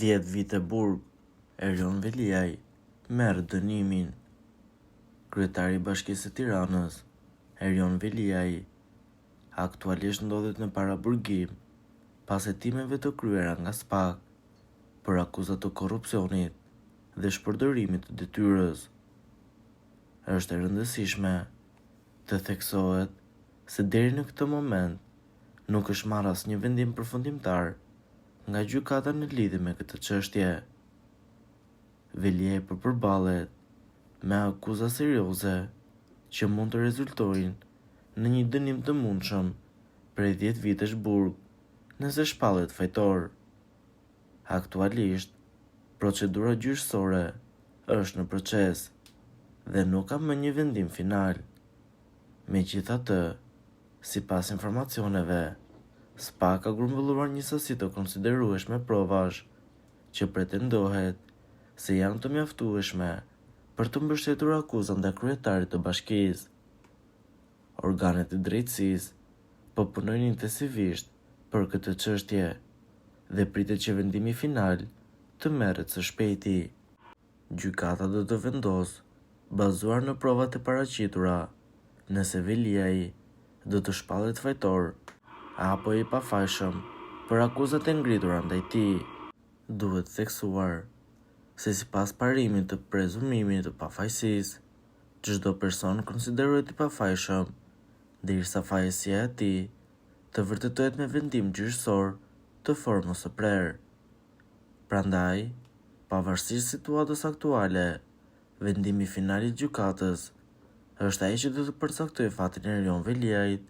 Dhjetë vite burg, Erion Veliaj merr dënimin. Kryetari i Bashkisë së Tiranës, Erion Veliaj, aktualisht ndodhet në paraburgim pas hetimeve të kryera nga SPAK për akuzat të korrupsionit dhe shpërdorimit të detyrës. Është e rëndësishme të theksohet se deri në këtë moment nuk është marrë asnjë vendim përfundimtar nga gjykata në lidhje me këtë çështje. Veliaj përballlet me akuza serioze që mund të rezultojnë në një dënim të mundshëm prej 10 vitesh burg nëse shpallet fajtor. Aktualisht, procedura gjyqësore është në proces dhe nuk ka më një vendim final. Megjithatë, sipas informacioneve, SPAK ka grumbulluar një sasi të konsiderueshme provash që pretendohet se janë të mjaftueshme për të mbështetur akuzën ndaj kryetarit të bashkisë. Organet e drejtësisë po punojnë intensivisht për këtë çështje dhe pritet që vendimi final të merret së shpejti. Gjykata do të vendosë, bazuar në provat e paraqitura, nëse Veliaj do të shpallet fajtor apo i pafajshëm për akuzat e ngritura ndaj tij. Duhet theksuar se sipas parimit të prezumimit të pafajësisë, çdo person konsiderohet i pafajshëm derisa fajësia e tij të vërtetohet me vendim gjyqësor të formës së prerë. Prandaj, pavarësisht situatës aktuale, vendimi final i gjykatës është ai që do të përcaktojë fatin e Erion Veliajit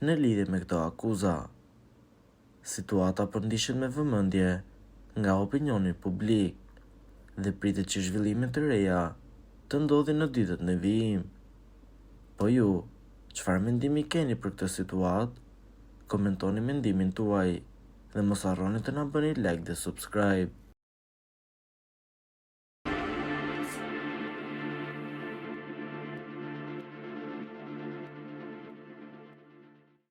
në lidhje me këto akuza. Situata po ndiqet me vëmendje nga opinioni publik dhe pritet që zhvillime të reja të ndodhin në ditët në vijim. Po ju, çfarë mendimi keni për këtë situatë? Komentoni mendimin tuaj dhe mos harroni të na bëni like dhe subscribe.